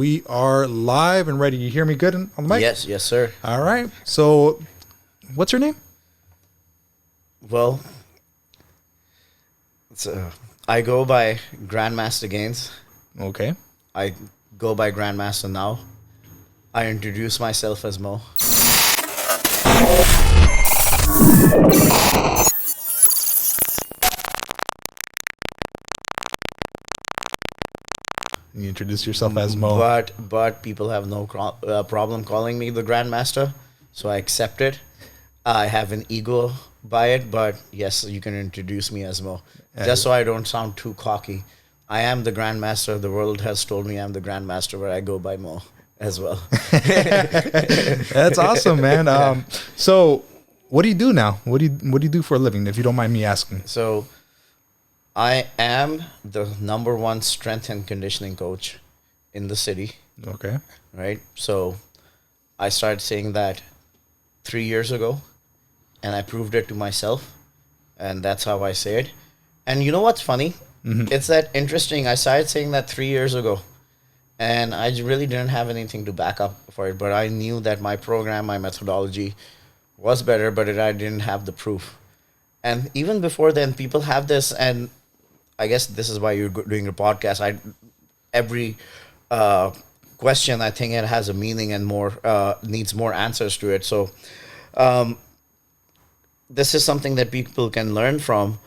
We are live and ready. You hear me good on the mic? Yes, sir. All right. So, what's your name? Well, I go by Grandmaster Gaines. Okay. I go by Grandmaster now. I introduce myself as Mo. You introduce yourself as Mo. But people have no problem calling me the Grandmaster, so I accept it. I have an ego by it, but yes, you can introduce me as Mo. Just so I don't sound too cocky. I am the Grandmaster. The world has told me I'm the Grandmaster, but I go by Mo as well. That's awesome, man. So, what do you do now? What do you do for a living, if you don't mind me asking? So, I am the #1 strength and conditioning coach in the city. Okay. Right? So, I started saying that 3 years ago, and I proved it to myself, and that's how I say it. And you know what's funny? Mm-hmm. It's that interesting. I started saying that 3 years ago, and I really didn't have anything to back up for it, but I knew that my program, my methodology was better, but I didn't have the proof. And even before then, people have this, and I guess this is why you're doing your podcast. Every question, I think it has a meaning and more needs more answers to it. So this is something that people can learn from.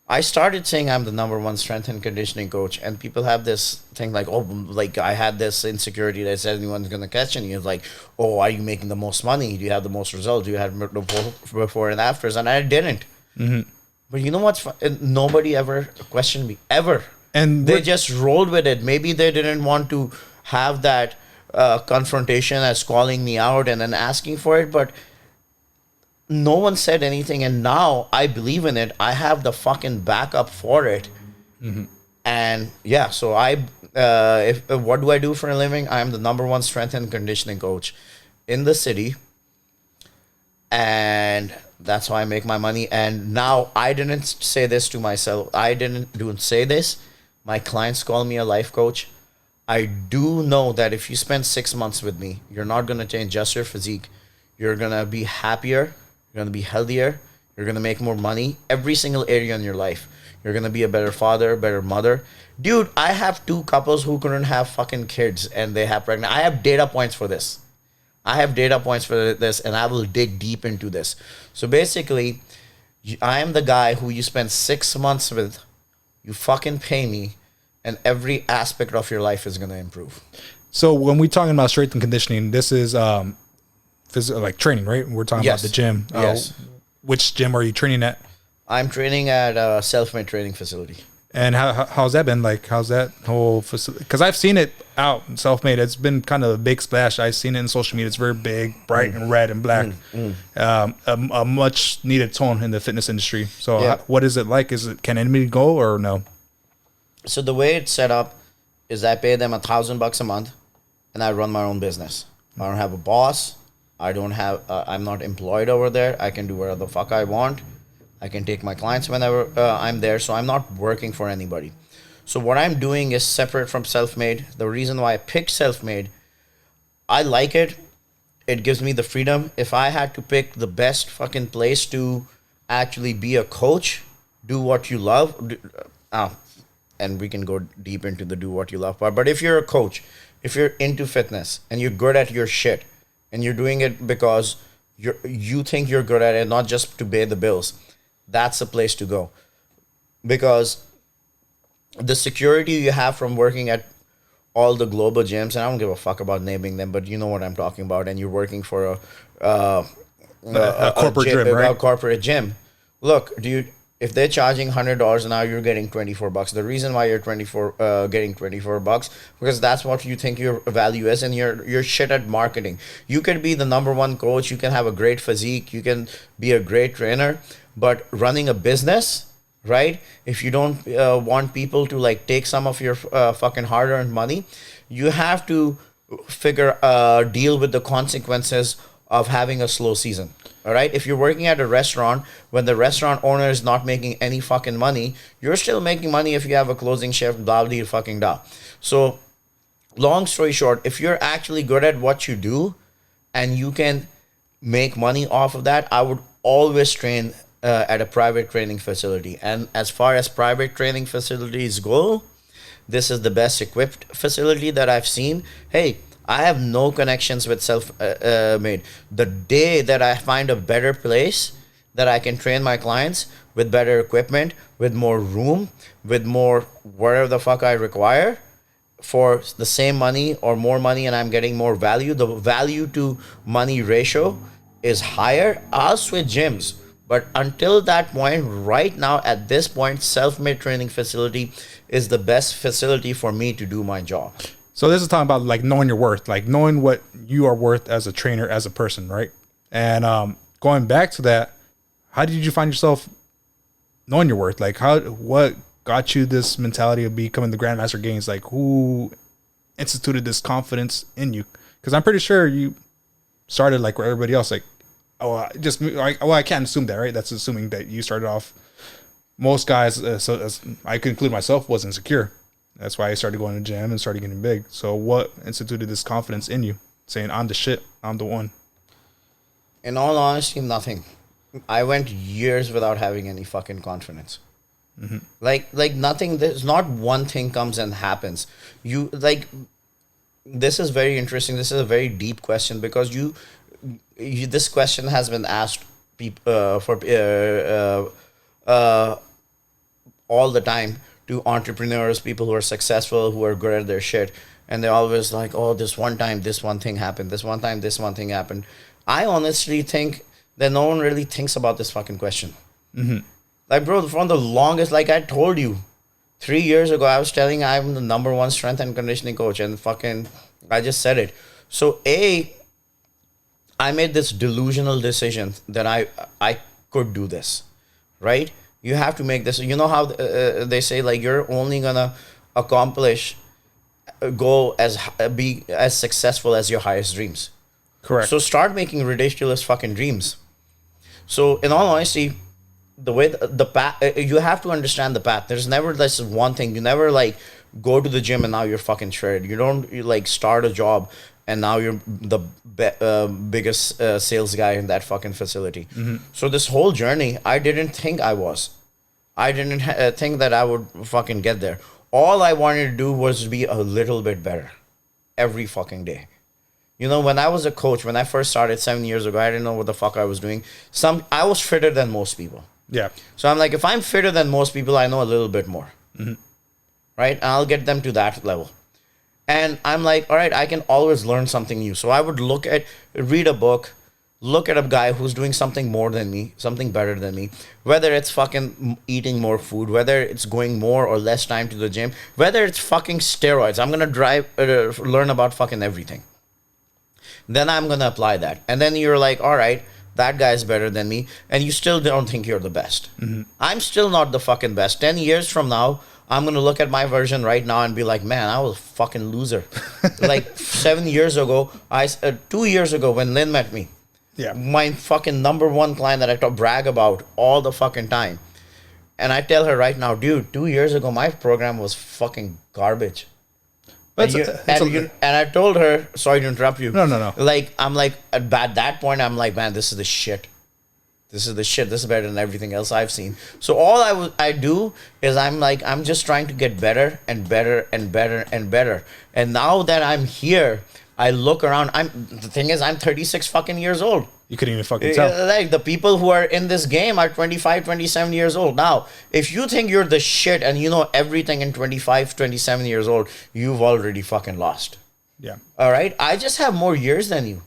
I started saying I'm the #1 strength and conditioning coach, and people have this thing like, oh, like I had this insecurity that said anyone's going to catch you. It's like, oh, are you making the most money? Do you have the most results? Do you have the before and afters? And I didn't. Mm-hmm. But you know what's fun? Nobody ever questioned me, ever. And they just rolled with it. Maybe they didn't want to have that confrontation as calling me out and then asking for it, but no one said anything, and now I believe in it. I have the fucking backup for it. Mm-hmm. And yeah, so what do I do for a living? I'm the #1 strength and conditioning coach in the city, and that's how I make my money. And now I didn't say this to myself. I didn't say this. My clients call me a life coach. I do know that if you spend 6 months with me, you're not going to change just your physique. You're going to be happier. You're going to be healthier. You're going to make more money. Every single area in your life. You're going to be a better father, better mother. Dude, I have 2 couples who couldn't have fucking kids and they have pregnant. I have data points for this. And I will dig deep into this. So basically, I am the guy who you spend 6 months with. You fucking pay me, and every aspect of your life is going to improve. So when we're talking about strength and conditioning, this is like training, right? We're talking about the gym. Yes. Which gym are you training at? I'm training at a self-made training facility. And how's that been? Like, how's that whole facility? Because I've seen it out, self-made. It's been kind of a big splash. I've seen it in social media. It's very big, bright and red and black. A much needed tone in the fitness industry. So what is it like? Can anybody go or no? So the way it's set up is I pay them $1,000 a month, and I run my own business. I don't have a boss. I'm not employed over there. I can do whatever the fuck I want. I can take my clients whenever I'm there. So I'm not working for anybody. So what I'm doing is separate from self-made. The reason why I picked self-made, I like it. It gives me the freedom. If I had to pick the best fucking place to actually be a coach, do what you love, and we can go deep into the do what you love part. But if you're a coach, if you're into fitness and you're good at your shit, and you're doing it because you think you're good at it, not just to pay the bills, that's the place to go. Because the security you have from working at all the global gyms, and I don't give a fuck about naming them, but you know what I'm talking about, and you're working for a corporate gym, right? A corporate gym. Look, dude, if they're charging $100 an hour, you're getting $24. The reason why you're getting $24 because that's what you think your value is, and you're shit at marketing. You could be the #1 coach, you can have a great physique, you can be a great trainer, but running a business, right? If you don't want people to like take some of your fucking hard-earned money, you have to deal with the consequences of having a slow season. All right. If you're working at a restaurant, when the restaurant owner is not making any fucking money, you're still making money if you have a closing shift, blah, blah, fucking blah. So long story short, if you're actually good at what you do and you can make money off of that, I would always train at a private training facility. And as far as private training facilities go, this is the best equipped facility that I've seen. Hey, I have no connections with self-made. The day that I find a better place that I can train my clients with better equipment, with more room, with more whatever the fuck I require for the same money or more money, and I'm getting more value, the value to money ratio is higher, I'll switch gyms. But until that point, right now, at this point, self-made training facility is the best facility for me to do my job. So this is talking about like knowing your worth, like knowing what you are worth as a trainer, as a person, right? And going back to that, how did you find yourself knowing your worth? Like what got you this mentality of becoming the Grandmaster Games? Like who instituted this confidence in you? Because I'm pretty sure you started like where everybody else, like, I can't assume that, right? That's assuming that you started off. Most guys, so as I could include myself, was insecure. That's why I started going to the gym and started getting big. So what instituted this confidence in you, saying I'm the shit, I'm the one? In all honesty, nothing. I went years without having any fucking confidence. Mm-hmm. Like nothing. There's not one thing comes and happens. You like. This is very interesting. This is a very deep question because this question has been asked all the time to entrepreneurs, people who are successful, who are good at their shit, and they're always like, "Oh, this one time, this one thing happened. This one time, this one thing happened." I honestly think that no one really thinks about this fucking question. Mm-hmm. Like, bro, from the longest, like I told you, 3 years ago, I was telling I'm the #1 strength and conditioning coach, and fucking, I just said it. So, I made this delusional decision that I could do this, right? You have to make this. You know how they say, like, you're only gonna accomplish, be as successful as your highest dreams. Correct. So start making ridiculous fucking dreams. So in all honesty, the way the path, you have to understand the path. There's never this one thing. You never like go to the gym and now you're fucking shredded. You like start a job and now you're the biggest sales guy in that fucking facility. Mm-hmm. So this whole journey, I didn't think I was. I didn't think that I would fucking get there. All I wanted to do was be a little bit better every fucking day. You know, when I was a coach, when I first started 7 years ago, I didn't know what the fuck I was doing. I was fitter than most people. Yeah. So I'm like, if I'm fitter than most people, I know a little bit more. Mm-hmm. Right? And I'll get them to that level. And I'm like, all right, I can always learn something new. So I would read a book, look at a guy who's doing something more than me, something better than me, whether it's fucking eating more food, whether it's going more or less time to the gym, whether it's fucking steroids. I'm going to learn about fucking everything. Then I'm going to apply that. And then you're like, all right, that guy's better than me. And you still don't think you're the best. Mm-hmm. I'm still not the fucking best. 10 years from now, I'm going to look at my version right now and be like, man, I was a fucking loser. Like 7 years ago, 2 years ago when Lynn met me, yeah, my fucking #1 client that I brag about all the fucking time. And I tell her right now, dude, 2 years ago, my program was fucking garbage. And I told her, sorry to interrupt you. No. Like, I'm like, at that point, I'm like, man, this is the shit. This is the shit. This is better than everything else I've seen. So all I do is I'm just trying to get better and better and better and better. And now that I'm here, I look around. The thing is, I'm 36 fucking years old. You couldn't even fucking tell. Like, the people who are in this game are 25, 27 years old. Now, if you think you're the shit and you know everything in 25, 27 years old, you've already fucking lost. Yeah. All right? I just have more years than you.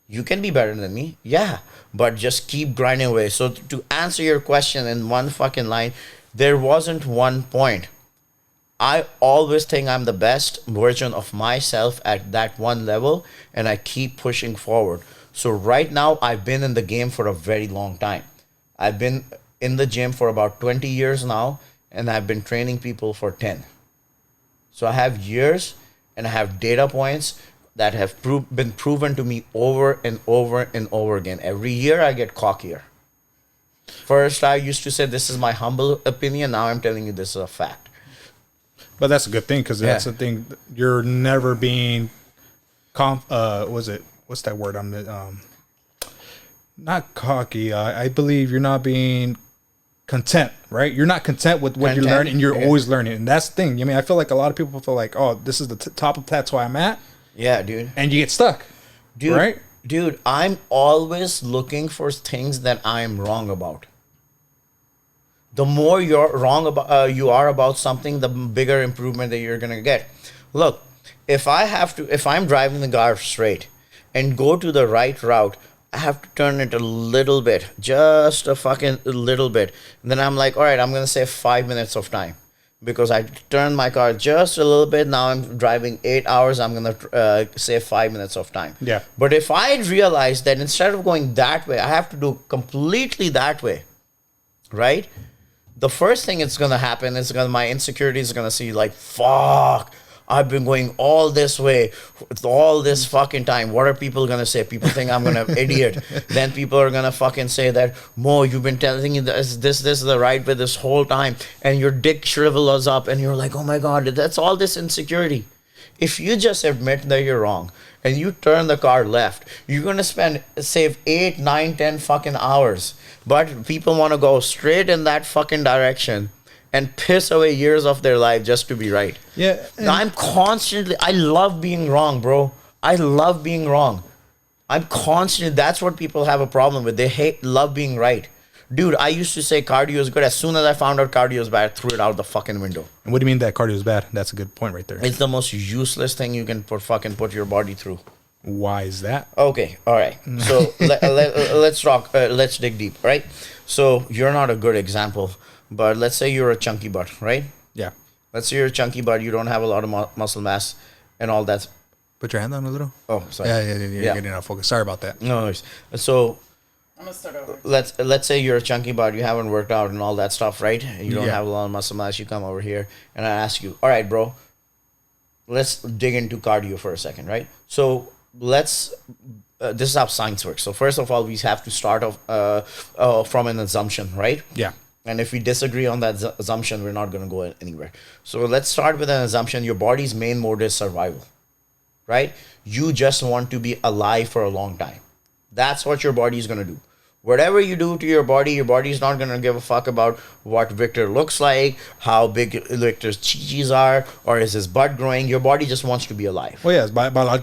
You can be better than me. Yeah. But just keep grinding away. So to answer your question in one fucking line, there wasn't one point. I always think I'm the best version of myself at that one level, and I keep pushing forward. So right now, I've been in the game for a very long time. I've been in the gym for about 20 years now, and I've been training people for 10. So I have years, and I have data points that have been proven to me over and over and over again. Every year, I get cockier. First, I used to say, this is my humble opinion. Now I'm telling you this is a fact. But that's a good thing because that's the thing. You're never being, what's that word? Not cocky. I believe you're not being content, right? You're not content with what you're learning, and you're always learning. And that's the thing. I mean, I feel like a lot of people feel like, oh, this is the top of plateau I'm at. Yeah, dude. And you get stuck, right? Dude, I'm always looking for things that I'm wrong about. The more you're wrong about, you are about something, the bigger improvement that you're gonna get. Look, if I'm driving the car straight and go to the right route, I have to turn it a little bit, just a fucking little bit. And then I'm like, all right, I'm gonna save 5 minutes of time because I turned my car just a little bit. Now I'm driving 8 hours. I'm gonna save 5 minutes of time. Yeah. But if I realize that instead of going that way, I have to do completely that way, right? The first thing that's gonna happen is my insecurity is gonna see like, fuck, I've been going all this way all this fucking time. What are people gonna say? People think I'm gonna idiot. Then people are gonna fucking say that, Mo, you've been telling me this is the right way this whole time, and your dick shrivels up, and you're like, oh my god, that's all this insecurity. If you just admit that you're wrong and you turn the car left, you're gonna save 8, 9, 10 fucking hours. But people want to go straight in that fucking direction and piss away years of their life just to be right. Yeah. I love being wrong, bro. I love being wrong. That's what people have a problem with. They love being right. Dude, I used to say cardio is good. As soon as I found out cardio is bad, I threw it out the fucking window. And what do you mean that cardio is bad? That's a good point right there. It's the most useless thing you can put your body through. Why is that? Okay, all right. So let's talk. Let's dig deep, right? So you're not a good example, but let's say you're a chunky butt, right? Yeah. Let's say you're a chunky butt. You don't have a lot of muscle mass and all that. Put your hand on a little. Oh, sorry. Yeah. You're getting out of focus. Sorry about that. No worries. So I'm gonna start over. Let's say you're a chunky butt. You haven't worked out and all that stuff, right? You don't have a lot of muscle mass. You come over here, and I ask you, all right, bro. Let's dig into cardio for a second, right? So this is how science works. So first of all, we have to start off from an assumption, right? Yeah. And if we disagree on that assumption, we're not going to go anywhere. So let's start with an assumption. Your body's main mode is survival, right? You just want to be alive for a long time. That's what your body is going to do. Whatever you do to your body is not going to give a fuck about what Victor looks like, how big Victor's chichis are, or is his butt growing. Your body just wants to be alive. Well, yeah, it's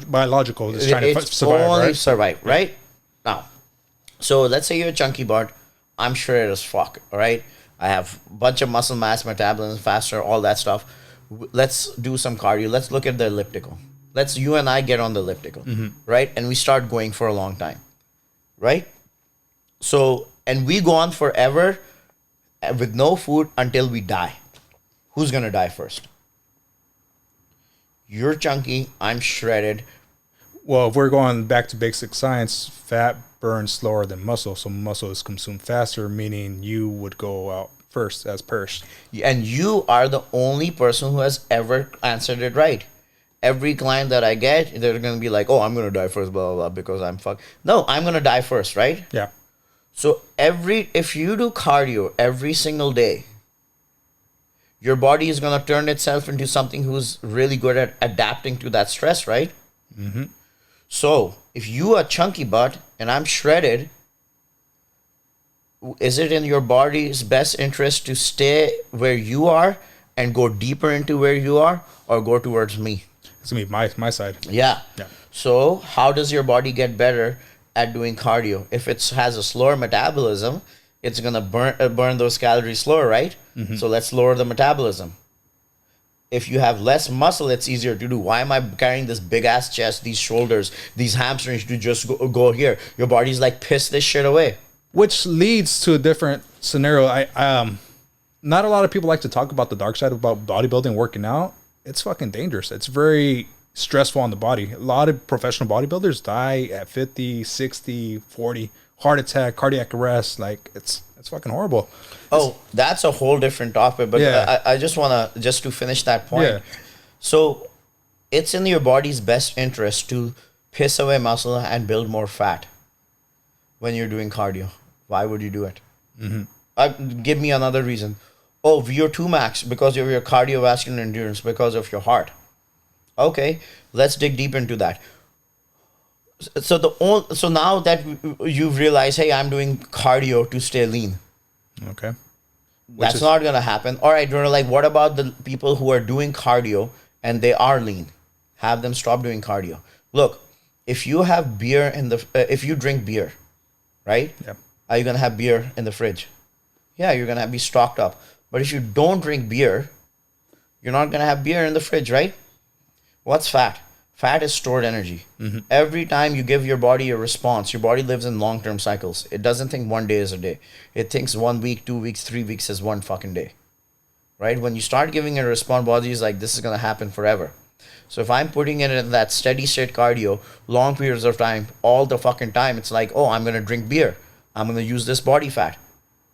biological. It's trying to survive, only right? survive, right? Now, so let's say you're a chunky butt. I'm shredded as fuck, all right? I have a bunch of muscle mass, metabolism faster, all that stuff. Let's do some cardio. Let's look at the elliptical. You and I get on the elliptical, right? And we start going for a long time, right? So, and we go on forever with no food until we die. Who's going to die first? You're chunky, I'm shredded. Well, if we're going back to basic science, fat burns slower than muscle, so muscle is consumed faster, meaning you would go out first as first. And you are the only person who has ever answered it right. Every client that I get, they're going to be like, oh, I'm going to die first, blah, blah, blah, because I'm fucked. No, I'm going to die first, right? Yeah. So if you do cardio every single day, your body is going to turn itself into something who's really good at adapting to that stress, right? Mm-hmm. So if you are chunky butt and I'm shredded, is it in your body's best interest to stay where you are and go deeper into where you are, or go towards me? It's going to be my side. Yeah. So how does your body get better at doing cardio? If it has a slower metabolism, it's going to burn those calories slower, right? Mm-hmm. So let's lower the metabolism. If you have less muscle, it's easier to do. Why am I carrying this big ass chest, these shoulders, these hamstrings to just go here? Your body's like, piss this shit away. Which leads to a different scenario. Not a lot of people like to talk about the dark side about bodybuilding, working out. It's fucking dangerous. It's very stressful on the body. A lot of professional bodybuilders die at 50, 60, 40, heart attack, cardiac arrest. Like it's fucking horrible. Oh, that's a whole different topic. But yeah. I just want to finish that point. Yeah. So it's in your body's best interest to piss away muscle and build more fat when you're doing cardio. Why would you do it? Mm-hmm. Give me another reason. Oh, VO2 max because of your cardiovascular endurance, because of your heart. Okay, let's dig deep into that. So now that you've realized, hey, I'm doing cardio to stay lean. Okay. That's not gonna happen. All right, like, what about the people who are doing cardio and they are lean? Have them stop doing cardio. Look, if you have beer in the, if you drink beer, right? Yep. Are you gonna have beer in the fridge? Yeah, you're gonna be stocked up. But if you don't drink beer, you're not gonna have beer in the fridge, right? What's fat? Fat is stored energy. Mm-hmm. Every time you give your body a response, your body lives in long-term cycles. It doesn't think one day is a day. It thinks 1 week, 2 weeks, 3 weeks is one fucking day. Right? When you start giving it a response, body is like, this is going to happen forever. So if I'm putting it in that steady state cardio, long periods of time, all the fucking time, it's like, oh, I'm going to drink beer. I'm going to use this body fat.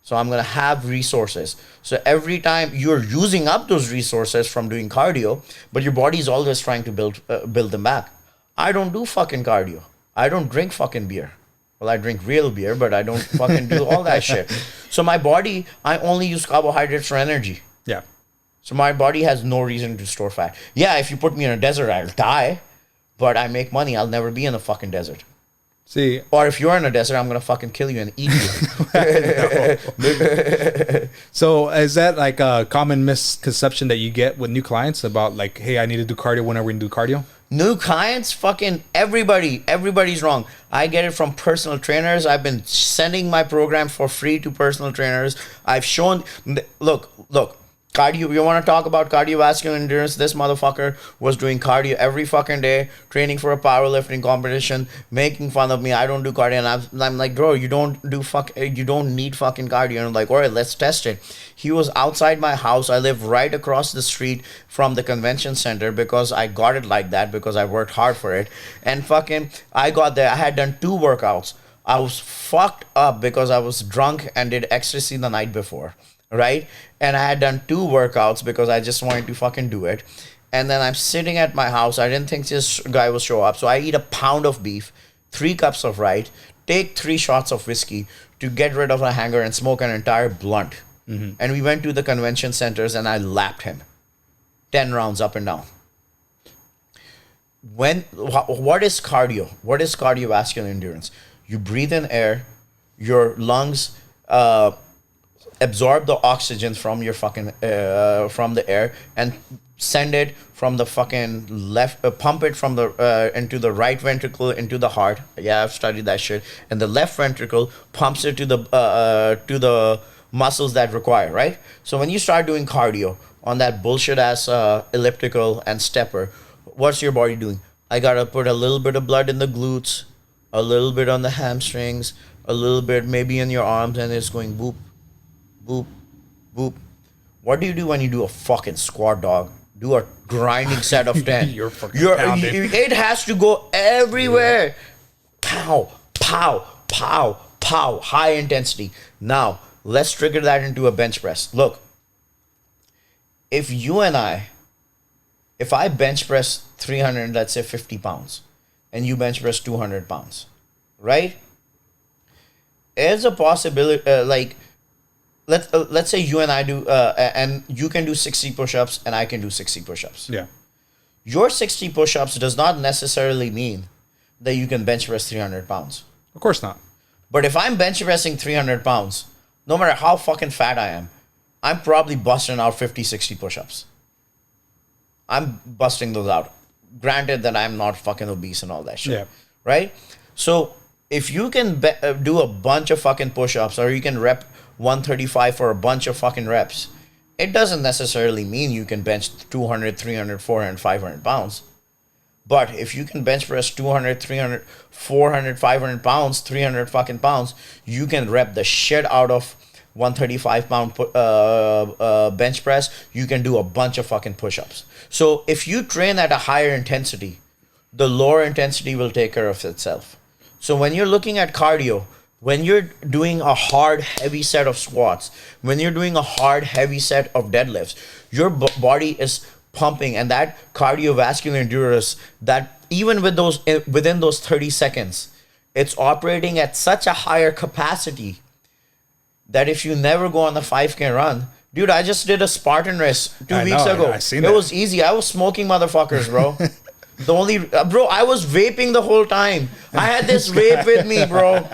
So I'm going to have resources. So every time you're using up those resources from doing cardio, but your body is always trying to build them back. I don't do fucking cardio. I don't drink fucking beer. Well, I drink real beer, but I don't fucking do all that shit. So my body, I only use carbohydrates for energy. Yeah. So my body has no reason to store fat. Yeah, if you put me in a desert, I'll die. But I make money. I'll never be in a fucking desert. See, or if you're in a desert, I'm gonna fucking kill you and eat you. So is that like a common misconception that you get with new clients about like, hey, I need to do cardio whenever we do cardio? New clients, fucking everybody's wrong. I get it from personal trainers. I've been sending my program for free to personal trainers. I've shown, look. Cardio, you want to talk about cardiovascular endurance? This motherfucker was doing cardio every fucking day, training for a powerlifting competition, making fun of me. I don't do cardio. And I'm like, bro, you don't need fucking cardio. And I'm like, all right, let's test it. He was outside my house. I live right across the street from the convention center because I got it like that because I worked hard for it. And fucking, I got there. I had done 2 workouts. I was fucked up because I was drunk and did ecstasy the night before. Right? And I had done 2 workouts because I just wanted to fucking do it. And then I'm sitting at my house. I didn't think this guy would show up. So I eat a pound of beef, 3 cups of rice, take 3 shots of whiskey to get rid of a hangover and smoke an entire blunt. Mm-hmm. And we went to the convention centers and I lapped him. 10 rounds up and down. What is cardio? What is cardiovascular endurance? You breathe in air, your lungs absorb the oxygen from your fucking from the air and send it from the fucking left, pump it from the into the right ventricle into the heart. Yeah, I've studied that shit. And the left ventricle pumps it to the muscles that require, right? So when you start doing cardio on that bullshit ass elliptical and stepper, what's your body doing? I gotta put a little bit of blood in the glutes, a little bit on the hamstrings, a little bit maybe in your arms, and it's going boop, boop, boop. What do you do when you do a fucking squat, dog? Do a grinding set of 10. It has to go everywhere. Pow, pow, pow, pow. High intensity. Now, let's trigger that into a bench press. Look, if I bench press 300, let's say 50 pounds, and you bench press 200 pounds, right? There's a possibility, let's say you and I do, and you can do 60 push-ups and I can do 60 push-ups. Yeah. Your 60 push-ups does not necessarily mean that you can bench press 300 pounds. Of course not. But if I'm bench pressing 300 pounds, no matter how fucking fat I am, I'm probably busting out 50, 60 push-ups. I'm busting those out. Granted that I'm not fucking obese and all that shit. Yeah. Right? So if you can do a bunch of fucking push-ups, or you can rep 135 for a bunch of fucking reps, it doesn't necessarily mean you can bench 200, 300, 400, 500 pounds. But if you can bench press 200, 300, 400, 500 pounds, 300 fucking pounds, you can rep the shit out of 135 pound bench press. You can do a bunch of fucking push-ups. So if you train at a higher intensity, the lower intensity will take care of itself. So when you're looking at cardio, when you're doing a hard, heavy set of squats, when you're doing a hard, heavy set of deadlifts, your body is pumping, and that cardiovascular endurance, that even with within those 30 seconds, it's operating at such a higher capacity that if you never go on the 5K run, Dude, I just did a Spartan race 2 weeks ago. I seen it that. was easy. I was smoking motherfuckers, bro. The only bro, I was vaping the whole time. I had this vape with me, bro.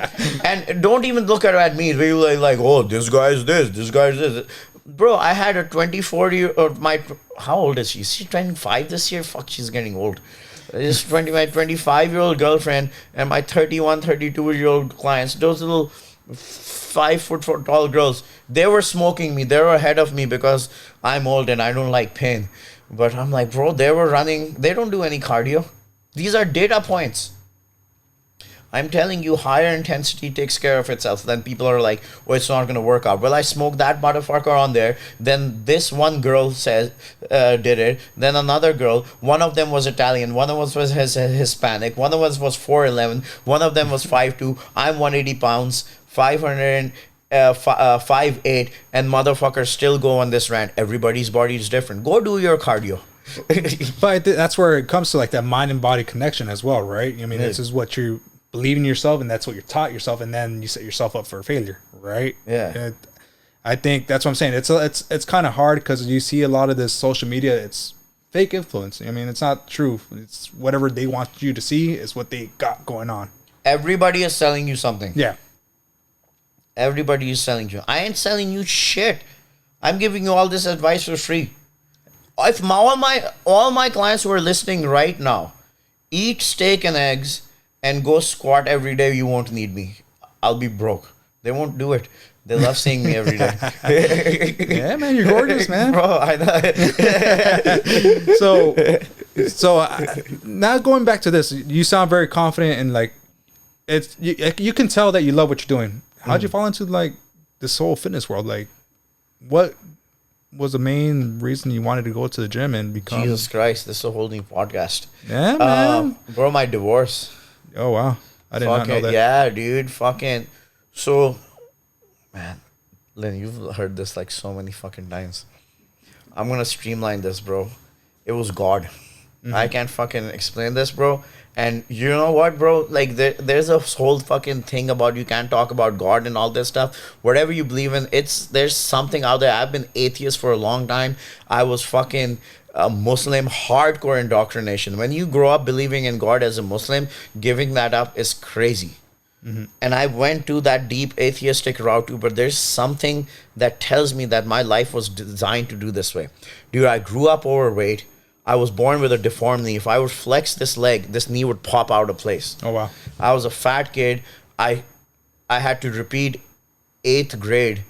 And don't even look at me. They like, oh, this guy's this guy's this. Bro, I had a 24-year how old is she? She's 25 this year. Fuck, she's getting old. It's my 25-year-old girlfriend and my 31, 32-year-old clients. Those little 5 foot tall girls. They were smoking me. They were ahead of me because I'm old and I don't like pain. But I'm like, bro, they were running. They don't do any cardio. These are data points. I'm telling you, higher intensity takes care of itself. Then people are like, oh, it's not going to work out. Well, I smoked that motherfucker on there. Then this one girl says, did it. Then another girl. One of them was Italian. One of us was Hispanic. One of us was 4'11". One of them was 5'2". I'm 180 pounds, 5'8", and motherfuckers still go on this rant. Everybody's body is different. Go do your cardio. But that's where it comes to like that mind and body connection as well, right? I mean, this is what you believe in yourself, and that's what you're taught yourself, and then you set yourself up for failure, right? Yeah. I think that's what I'm saying. It's kind of hard because you see a lot of this social media. It's fake influence. I mean, it's not true. It's whatever they want you to see is what they got going on. Everybody is selling you something. Yeah. Everybody is selling you. I ain't selling you shit. I'm giving you all this advice for free. If all my clients who are listening right now eat steak and eggs and go squat every day, you won't need me. I'll be broke. They won't do it. They love seeing me every day. Yeah, man, you're gorgeous, man. Bro, I know. So now going back to this, you sound very confident and like you can tell that you love what you're doing. How'd you fall into like this whole fitness world? Like, what was the main reason you wanted to go to the gym and become? Jesus Christ, this is a whole new podcast. Yeah, man. Bro, my divorce. Oh wow, I did not know that. Yeah, dude, fucking. So, man, Lynn, you've heard this like so many fucking times. I'm gonna streamline this, bro. It was God. I can't fucking explain this, bro. And you know what, bro? Like, there's a whole fucking thing about you can't talk about God and all this stuff. Whatever you believe in, there's something out there. I've been atheist for a long time. I was fucking Muslim, hardcore indoctrination. When you grow up believing in God as a Muslim, giving that up is crazy. And I went to that deep atheistic route too, but there's something that tells me that my life was designed to do this way. Dude, I grew up overweight. I was born with a deformed knee. If I would flex this leg, this knee would pop out of place. Oh wow! I was a fat kid. I had to repeat 8th grade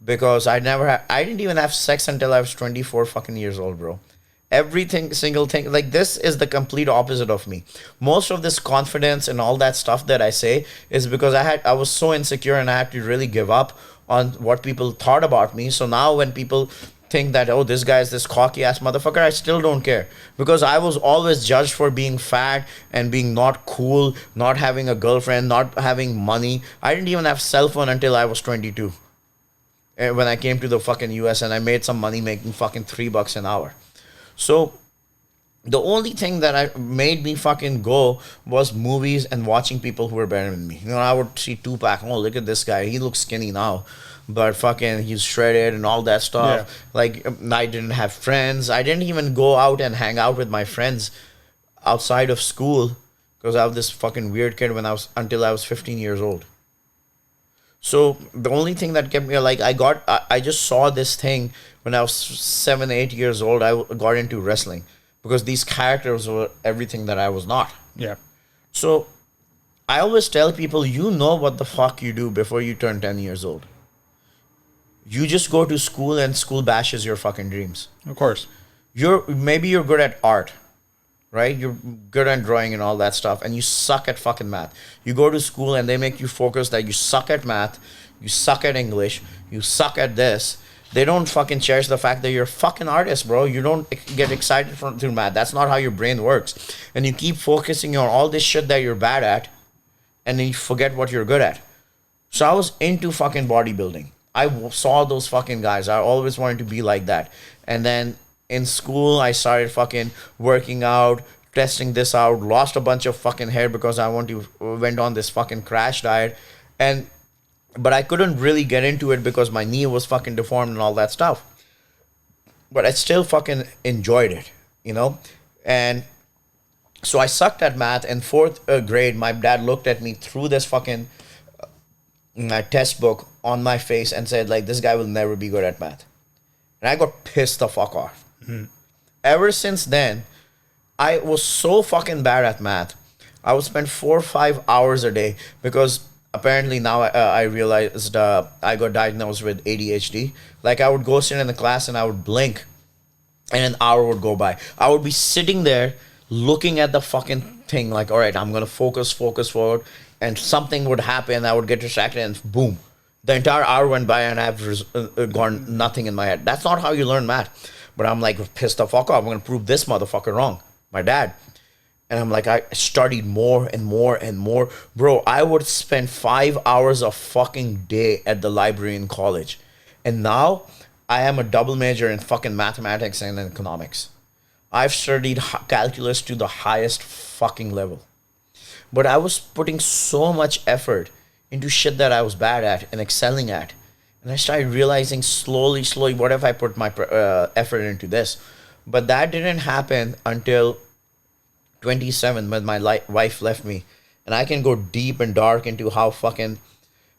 because I didn't even have sex until I was 24 fucking years old, bro. Everything, single thing, like this is the complete opposite of me. Most of this confidence and all that stuff that I say is because I was so insecure and I had to really give up on what people thought about me. So now when people think that, oh, this guy is this cocky ass motherfucker, I still don't care, because I was always judged for being fat and being not cool, not having a girlfriend, not having money. I didn't even have cell phone until I was 22 when I came to the fucking US, and I made some money making fucking $3 an hour. So the only thing that I made me fucking go was movies and watching people who were better than me. You know, I would see Tupac. Oh, look at this guy. He looks skinny now, but fucking he's shredded and all that stuff. Yeah. Like, I didn't have friends. I didn't even go out and hang out with my friends outside of school because I was this fucking weird kid until I was 15 years old. So the only thing that kept me, like, I just saw this thing when I was 7, 8 years old. I got into wrestling because these characters were everything that I was not. Yeah. So I always tell people, you know what the fuck you do before you turn 10 years old. You just go to school and school bashes your fucking dreams. Of course. Maybe you're good at art, right? You're good at drawing and all that stuff, and you suck at fucking math. You go to school and they make you focus that you suck at math, you suck at English, you suck at this. They don't fucking cherish the fact that you're a fucking artist, bro. You don't get excited through math. That's not how your brain works. And you keep focusing on all this shit that you're bad at, and then you forget what you're good at. So I was into fucking bodybuilding. I saw those fucking guys. I always wanted to be like that. And then in school, I started fucking working out, testing this out, lost a bunch of fucking hair because I went on this fucking crash diet. And But I couldn't really get into it because my knee was fucking deformed and all that stuff. But I still fucking enjoyed it, you know? And so I sucked at math. In fourth grade, my dad looked at me through this fucking test book on my face and said, like, this guy will never be good at math. And I got pissed the fuck off. Ever since then, I was so fucking bad at math. I would spend 4 or 5 hours a day because apparently now I realized I got diagnosed with ADHD. Like, I would go sit in the class and I would blink and an hour would go by. I would be sitting there looking at the fucking thing like, all right, I'm going to focus forward, and something would happen. I would get distracted and boom. The entire hour went by and I've gone nothing in my head. That's not how you learn math. But I'm like, pissed the fuck off. I'm going to prove this motherfucker wrong. My dad. And I'm like, I studied more and more and more. Bro, I would spend 5 hours a fucking day at the library in college. And now I am a double major in fucking mathematics and economics. I've studied calculus to the highest fucking level. But I was putting so much effort into shit that I was bad at and excelling at. And I started realizing slowly, what if I put my effort into this? But that didn't happen until 27 when my wife left me. And I can go deep and dark into how fucking...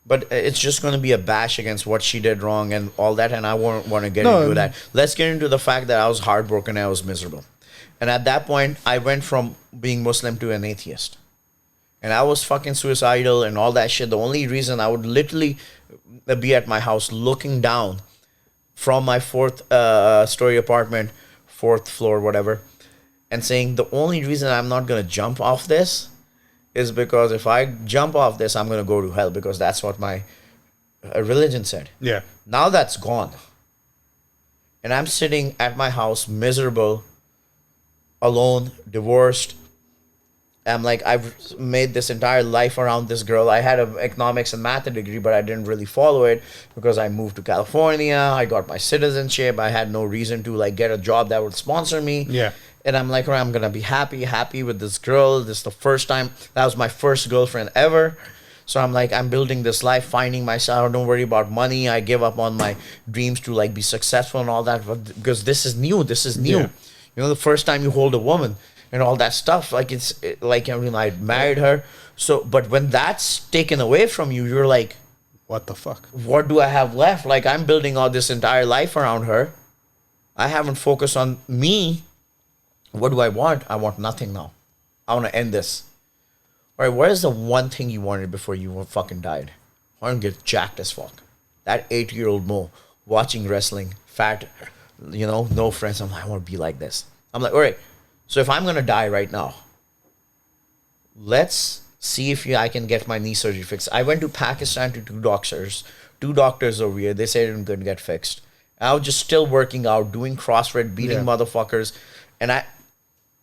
But it's just going to be a bash against what she did wrong and all that. And I won't want to get into that. Let's get into the fact that I was heartbroken and I was miserable. And at that point, I went from being Muslim to an atheist. And I was fucking suicidal and all that shit. The only reason I would literally be at my house looking down from my fourth story apartment, fourth floor, whatever, and saying the only reason I'm not going to jump off this is because if I jump off this, I'm going to go to hell, because that's what my religion said. Yeah. Now that's gone. And I'm sitting at my house, miserable, alone, divorced. I'm like, I've made this entire life around this girl. I had an economics and math degree, but I didn't really follow it because I moved to California. I got my citizenship. I had no reason to like get a job that would sponsor me. Yeah. And I'm like, all right, I'm going to be happy with this girl. This is the first time. That was my first girlfriend ever. So I'm like, I'm building this life, finding myself. Don't worry about money. I give up on my dreams to like be successful and all that, because this is new. Yeah. You know, the first time you hold a woman and all that stuff, like like, I mean, I married her. So, but when that's taken away from you, you're like, what the fuck? What do I have left? Like, I'm building all this entire life around her. I haven't focused on me. What do I want? I want nothing now. I want to end this. All right, what is the one thing you wanted before you fucking died? I want to get jacked as fuck. That 8-year-old Mo watching wrestling, fat, you know, no friends. I'm like, I want to be like this. I'm like, all right, so if I'm going to die right now, let's see if I can get my knee surgery fixed. I went to Pakistan to two doctors over here. They said it couldn't get fixed. I was just still working out, doing CrossFit, beating motherfuckers. And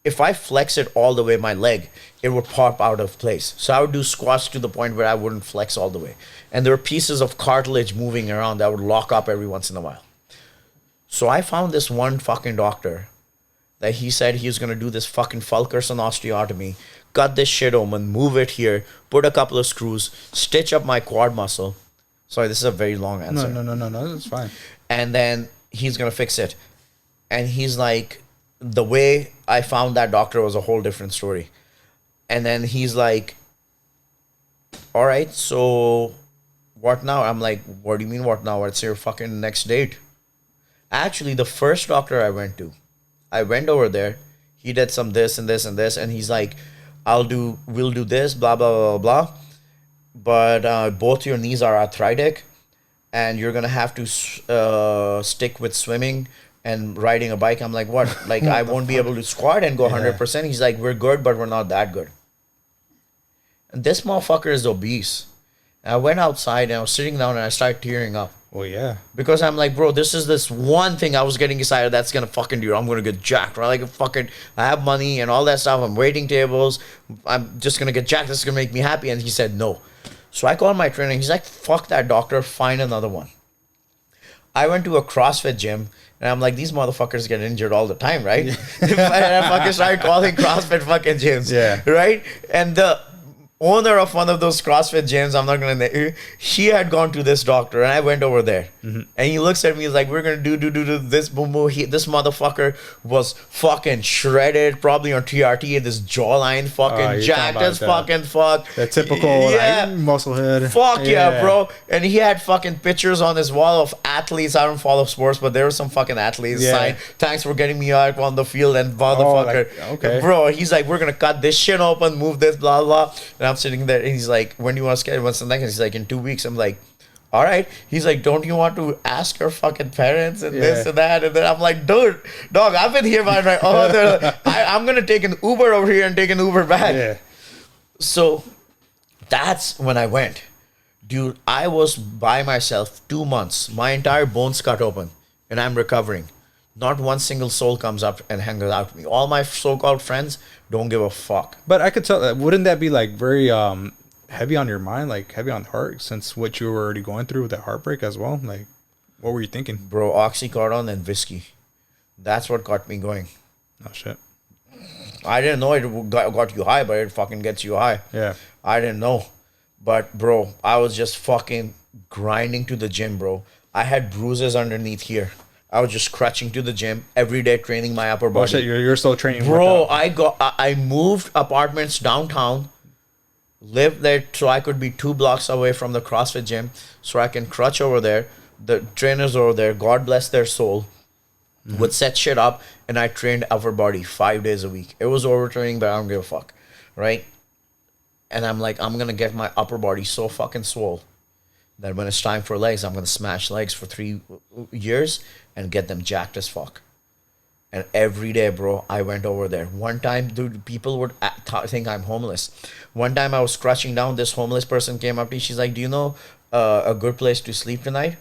if I flex it all the way, my leg, it would pop out of place. So I would do squats to the point where I wouldn't flex all the way. And there were pieces of cartilage moving around that would lock up every once in a while. So I found this one fucking doctor that he said he was going to do this fucking Fulkerson osteotomy, cut this shit open, move it here, put a couple of screws, stitch up my quad muscle. Sorry, this is a very long answer. No, that's fine. And then he's going to fix it. And he's like, the way I found that doctor was a whole different story. And then he's like, all right, so what now? I'm like, what do you mean what now? What's your fucking next date? Actually, the first doctor I went over there. He did some this and this and this. And he's like, we'll do this, blah, blah, blah, blah. But both your knees are arthritic. And you're going to have to stick with swimming and riding a bike. I'm like, what? Like, I won't be able to squat and go 100%. He's like, we're good, but we're not that good. And this motherfucker is obese. And I went outside and I was sitting down and I started tearing up. Well, yeah. Because I'm like, bro, this is this one thing I was getting excited that's going to fucking do. I'm going to get jacked, right? Like, fucking, I have money and all that stuff. I'm waiting tables. I'm just going to get jacked. This is going to make me happy. And he said, no. So I called my trainer. He's like, fuck that doctor. Find another one. I went to a CrossFit gym. And I'm like, these motherfuckers get injured all the time, right? And I fucking started calling CrossFit fucking gyms. Yeah. Right? And the owner of one of those CrossFit gyms, I'm not gonna name, he had gone to this doctor, and I went over there, and he looks at me, he's like, we're gonna do this, boom boom. This motherfucker was fucking shredded, probably on TRT, and this jawline fucking jacked as fucking fuck. That typical like, muscle head. Fuck yeah, bro. And he had fucking pictures on his wall of athletes. I don't follow sports, but there were some fucking athletes signed, thanks for getting me out on the field, and motherfucker, bro, he's like, we're gonna cut this shit open, move this, blah blah. And I'm sitting there, and he's like, when do you want to schedule? What's the next? And he's like, in 2 weeks. I'm like, all right. He's like, don't you want to ask your fucking parents and this and that? And then I'm like, dude, dog, I've been here by right. I'm gonna take an Uber over here and take an Uber back. Yeah. So that's when I went. Dude, I was by myself 2 months. My entire bones cut open, and I'm recovering. Not one single soul comes up and hangs out with me. All my so-called friends don't give a fuck. But I could tell, wouldn't that be like very heavy on your mind, like heavy on the heart, since what you were already going through with that heartbreak as well? Like, what were you thinking? Bro, oxycodone and whiskey. That's what got me going. Oh, shit. I didn't know it got you high, but it fucking gets you high. Yeah. I didn't know. But, bro, I was just fucking grinding to the gym, bro. I had bruises underneath here. I was just crutching to the gym every day, training my upper body. Oh shit, you're still training, bro. I moved apartments downtown, lived there so I could be 2 blocks away from the CrossFit gym, so I can crutch over there. The trainers over there, God bless their soul, would set shit up, and I trained upper body 5 days a week. It was overtraining, but I don't give a fuck, right? And I'm like, I'm gonna get my upper body so fucking swole that when it's time for legs, I'm gonna smash legs for 3 years and get them jacked as fuck. And every day, bro, I went over there. One time, dude, people would think I'm homeless. One time I was crouching down. This homeless person came up to me. She's like, do you know a good place to sleep tonight?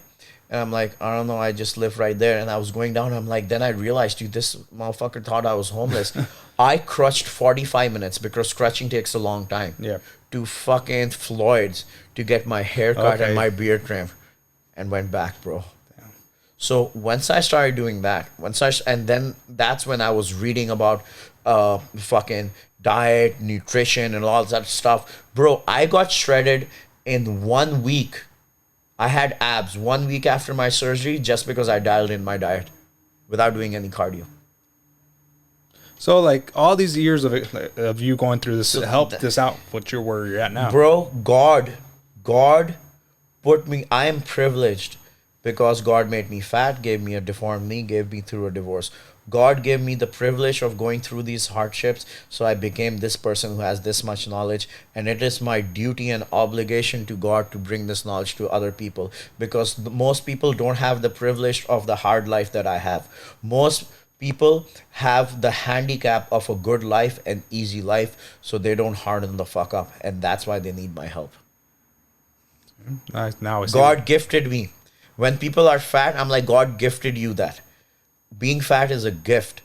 And I'm like, I don't know. I just live right there. And I was going down. I'm like, then I realized, dude, this motherfucker thought I was homeless. I crutched 45 minutes because crutching takes a long time. Yeah. To fucking Floyd's to get my hair cut and my beard trimmed. And went back, bro. So once I started doing that, and then that's when I was reading about fucking diet, nutrition, and all that stuff. Bro, I got shredded in 1 week. I had abs 1 week after my surgery just because I dialed in my diet without doing any cardio. So like all these years of you going through this helped this out where you're at now. Bro, God put me, I am privileged. Because God made me fat, gave me a deformed knee, gave me through a divorce. God gave me the privilege of going through these hardships, so I became this person who has this much knowledge. And it is my duty and obligation to God to bring this knowledge to other people. Because most people don't have the privilege of the hard life that I have. Most people have the handicap of a good life and easy life, so they don't harden the fuck up. And that's why they need my help. Nice. Now God gifted me. When people are fat, I'm like, God gifted you that. Being fat is a gift.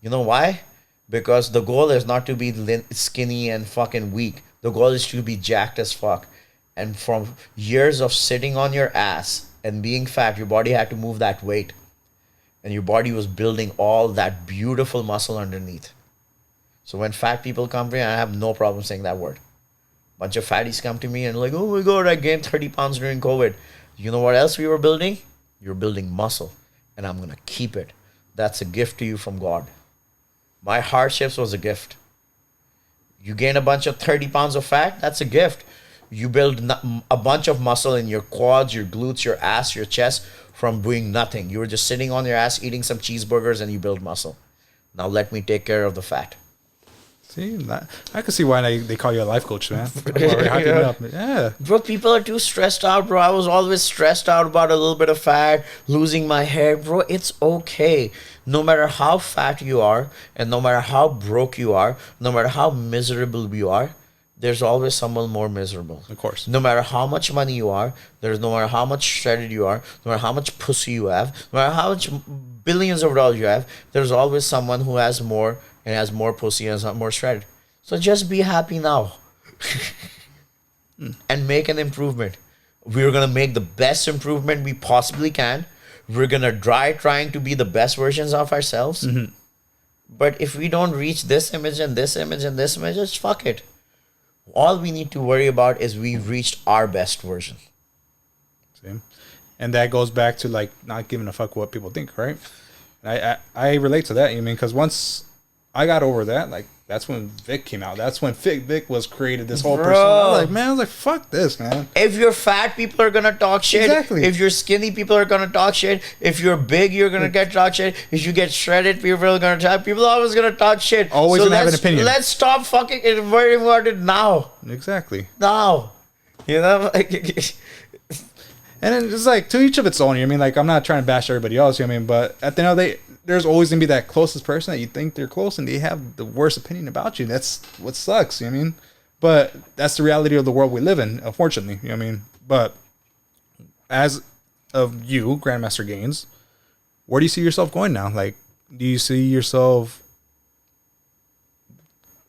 You know why? Because the goal is not to be skinny and fucking weak. The goal is to be jacked as fuck. And from years of sitting on your ass and being fat, your body had to move that weight. And your body was building all that beautiful muscle underneath. So when fat people come to me, I have no problem saying that word. Bunch of fatties come to me and like, oh my God, I gained 30 pounds during COVID. You know what else we were building? You're building muscle. And I'm going to keep it. That's a gift to you from God. My hardships was a gift. You gain a bunch of 30 pounds of fat, that's a gift. You build a bunch of muscle in your quads, your glutes, your ass, your chest from doing nothing. You were just sitting on your ass, eating some cheeseburgers, and you build muscle. Now let me take care of the fat. See, I can see why they call you a life coach, man. Yeah. Bro, people are too stressed out, bro. I was always stressed out about a little bit of fat, losing my hair. Bro, it's okay. No matter how fat you are, and no matter how broke you are, no matter how miserable you are, there's always someone more miserable. Of course. No matter how much money you are, no matter how much shredded you are, no matter how much pussy you have, no matter how much billions of dollars you have, there's always someone who has more and has more pussy and has more shredded. So just be happy now. And make an improvement. We're going to make the best improvement we possibly can. We're going to trying to be the best versions of ourselves. But if we don't reach this image and this image and this image, just fuck it. All we need to worry about is we've reached our best version. Same. And that goes back to like not giving a fuck what people think, right? I relate to that. You mean because once I got over that, like that's when Vic came out. That's when Vic was created. This whole person. I was like, man, I was like, fuck this, man. If you're fat, people are gonna talk shit. Exactly. If you're skinny, people are gonna talk shit. If you're big, you're gonna get talk shit. If you get shredded, people are gonna talk. People are always gonna talk shit. Always gonna have an opinion. Let's stop fucking worrying about it now. Exactly. Now, you know. And it's like to each of its own. You know what I mean? Like I'm not trying to bash everybody else. You know what I mean? But at the end of the day, there's always gonna be that closest person that you think they're close and they have the worst opinion about you. That's what sucks. You know what I mean? But that's the reality of the world we live in, unfortunately. You know what I mean? But as of you, Grandmaster Gaines, where do you see yourself going now? Like, do you see yourself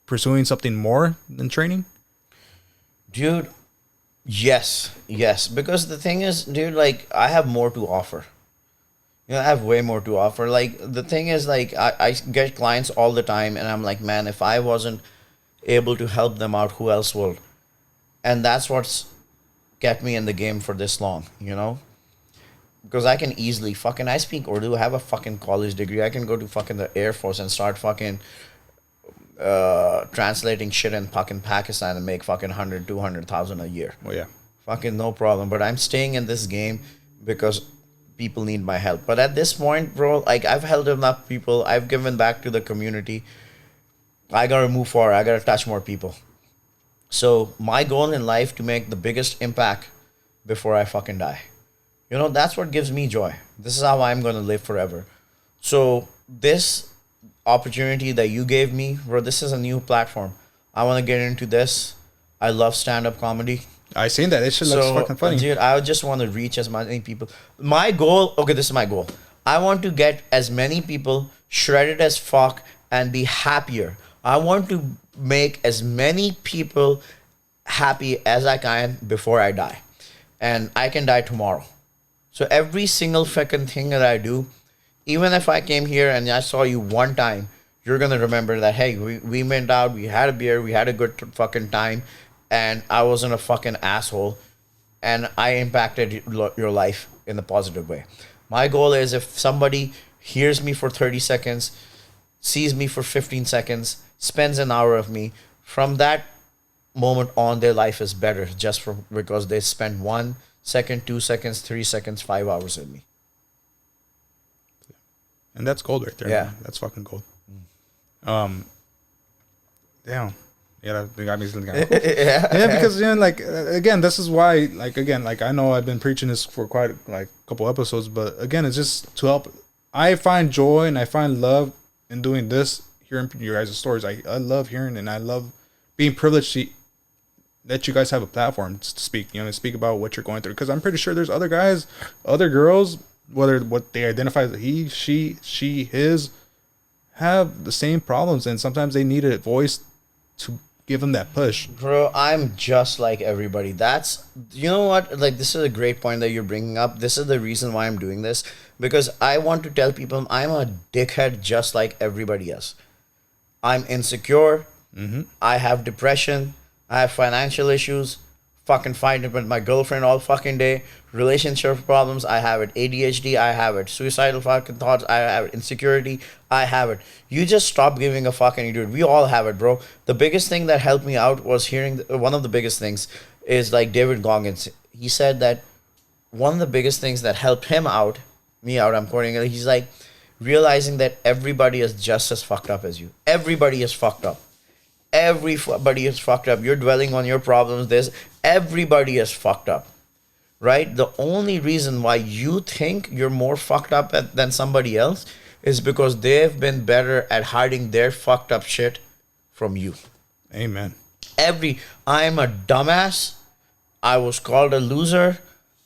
pursuing something more than training? Dude, yes. Because the thing is, dude, like, I have more to offer. You know, I have way more to offer. Like, the thing is, like, I get clients all the time, and I'm like, man, if I wasn't able to help them out, who else will? And that's what's kept me in the game for this long, you know? Because I can easily I speak Urdu, I have a fucking college degree. I can go to fucking the Air Force and start fucking translating shit in fucking Pakistan and make fucking 100, 200,000 a year. Oh, yeah. Fucking no problem. But I'm staying in this game because people need my help. But at this point, bro, like, I've helped enough people. I've given back to the community. I gotta move forward. I gotta touch more people. So my goal in life to make the biggest impact before I fucking die. You know, that's what gives me joy. This is how I'm gonna live forever. So this opportunity that you gave me, bro, this is a new platform. I want to get into this. I love stand-up comedy. I seen that. It should look fucking funny. Dude, I just want to reach as many people. My goal, okay, this is my goal. I want to get as many people shredded as fuck and be happier. I want to make as many people happy as I can before I die. And I can die tomorrow. So every single fucking thing that I do, even if I came here and I saw you one time, you're going to remember that, hey, we went out, we had a beer, we had a good fucking time, and I wasn't a fucking asshole, and I impacted your life in a positive way. My goal is if somebody hears me for 30 seconds, sees me for 15 seconds, spends an hour of me, from that moment on, their life is better just because they spent 1 second, 2 seconds, 3 seconds, 5 hours with me. And that's gold right there. Yeah. Man. That's fucking gold. Damn. Yeah, that got me kind of cool. Yeah, because, you know, like, again, this is why, like, again, like, I know I've been preaching this for quite, like, a couple episodes, but, again, it's just to help. I find joy and I find love in doing this, hearing your guys' stories. I love hearing and I love being privileged to that you guys have a platform to speak, you know, to speak about what you're going through. Because I'm pretty sure there's other guys, other girls, whether what they identify as he, she, his, have the same problems, and sometimes they need a voice to give them that push. Bro, I'm just like everybody. That's, you know what, like, this is a great point that you're bringing up. This is the reason why I'm doing this, because I want to tell people I'm a dickhead just like everybody else. I'm insecure. I have depression. I have financial issues. Fucking fighting with my girlfriend all fucking day. Relationship problems, I have it. ADHD, I have it. Suicidal fucking thoughts, I have it. Insecurity, I have it. You just stop giving a fuck, and dude, we all have it, bro. The biggest thing that helped me out was hearing, one of the biggest things is like David Goggins. He said that one of the biggest things that helped him out, I'm quoting it, he's like, realizing that everybody is just as fucked up as you. Everybody is fucked up. Everybody is fucked up. You're dwelling on your problems. Everybody is fucked up, right? The only reason why you think you're more fucked up than somebody else is because they've been better at hiding their fucked up shit from you. Amen. I'm a dumbass. I was called a loser.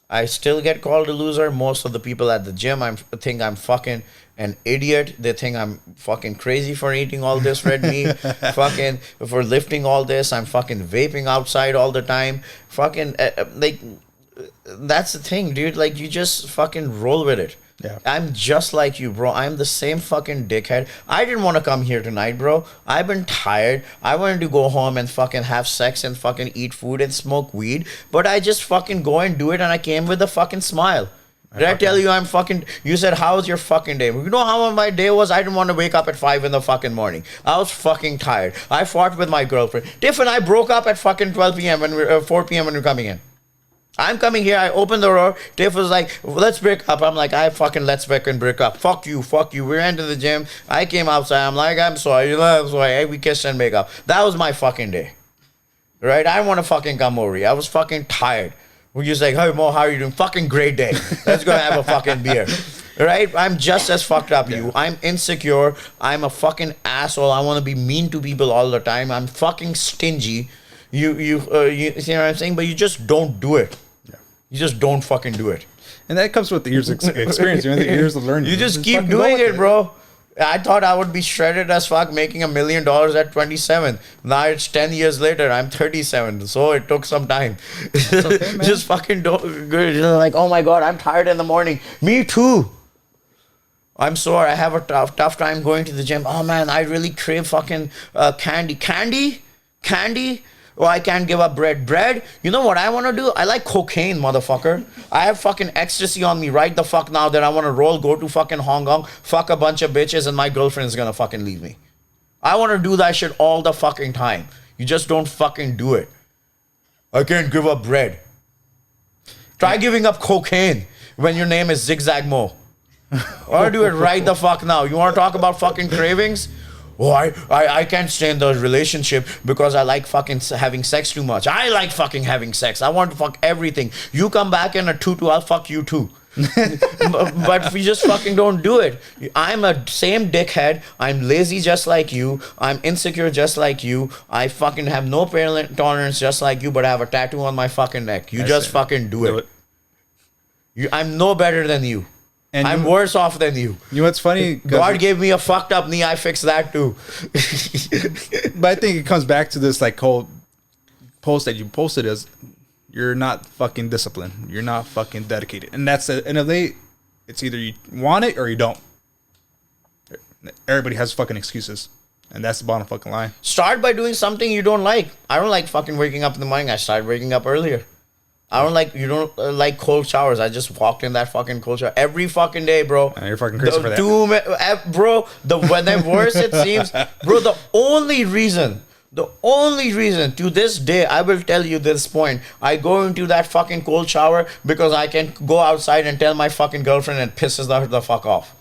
I still get called a loser. Most of the people at the gym think I'm fucking an idiot. They think I'm fucking crazy for eating all this red meat. Fucking for lifting all this. I'm fucking vaping outside all the time. Fucking like, that's the thing, dude. Like, you just fucking roll with it. Yeah. I'm just like you, bro. I'm the same fucking dickhead. I didn't want to come here tonight, bro. I've been tired. I wanted to go home and fucking have sex and fucking eat food and smoke weed. But I just fucking go and do it, and I came with a fucking smile. Did I tell you I'm fucking... You said, how was your fucking day? You know how my day was? I didn't want to wake up at 5 in the fucking morning. I was fucking tired. I fought with my girlfriend. Tiff and I broke up at fucking 12 p.m. when 4 p.m. when we're coming in. I'm coming here. I opened the door. Tiff was like, let's break up. I'm like, let's fucking break up. Fuck you. We went to the gym. I came outside. I'm like, I'm sorry. I'm sorry. Hey, we kissed and make up. That was my fucking day. Right? I didn't want to fucking come over here. I was fucking tired. We're just like, hey, Mo, how are you doing? Fucking great day. Let's go have a fucking beer. Right? I'm just as fucked up as you. I'm insecure. I'm a fucking asshole. I want to be mean to people all the time. I'm fucking stingy. You see what I'm saying? But you just don't do it. You just don't fucking do it. And that comes with the years of experience, the years of learning. You just keep doing it, bro. I thought I would be shredded as fuck making $1 million at 27. Now it's 10 years later. I'm 37. So it took some time. Okay, just fucking don't. Like, oh my God, I'm tired in the morning. Me too. I'm sore. I have a tough time going to the gym. Oh man, I really crave fucking candy. Candy? Oh, I can't give up bread. Bread? You know what I want to do? I like cocaine, motherfucker. I have fucking ecstasy on me right the fuck now that I want to roll, go to fucking Hong Kong, fuck a bunch of bitches, and my girlfriend's gonna fucking leave me. I want to do that shit all the fucking time. You just don't fucking do it. I can't give up bread. Try giving up cocaine when your name is Zigzag Mo. I want to do it right the fuck now. You want to talk about fucking cravings? Oh, I can't stay in the relationship because I like fucking having sex too much. I like fucking having sex. I want to fuck everything. You come back in a tutu, I'll fuck you too. But we just fucking don't do it. I'm a same dickhead. I'm lazy just like you. I'm insecure just like you. I fucking have no pain tolerance just like you, but I have a tattoo on my fucking neck. You just fucking do it. I'm no better than you. And I'm worse off than you. You know what's funny? God gave me a fucked up knee. I fixed that too. But I think it comes back to this like whole post that you posted is you're not fucking disciplined. You're not fucking dedicated. And that's it. And it's either you want it or you don't. Everybody has fucking excuses. And that's the bottom fucking line. Start by doing something you don't like. I don't like fucking waking up in the morning. I started waking up earlier. I don't like cold showers. I just walked in that fucking cold shower every fucking day, bro. You're fucking crazy for that. Bro, when the worse it seems, bro, the only reason to this day, I will tell you this point, I go into that fucking cold shower because I can go outside and tell my fucking girlfriend and pisses the fuck off.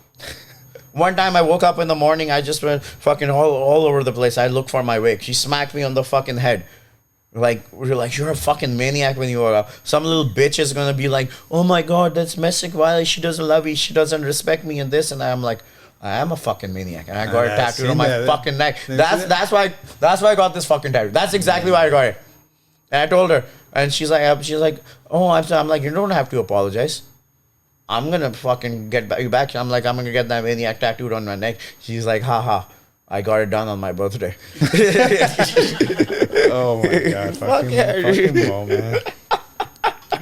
One time I woke up in the morning, I just went fucking all over the place. I looked for my wig. She smacked me on the fucking head. We're like, you're a fucking maniac when you are up. Some little bitch is gonna be like, oh my God, that's domestic violence. She doesn't love me. She doesn't respect me and this. And I'm like, I am a fucking maniac. And I got it tattooed on my fucking neck. That's why I got this fucking tattoo. That's exactly why I got it. And I told her, and she's like, oh, I'm like, you don't have to apologize. I'm gonna fucking get you back. I'm like, I'm gonna get that maniac tattooed on my neck. She's like, haha. I got it done on my birthday. Oh my God. Fucking Mo, man.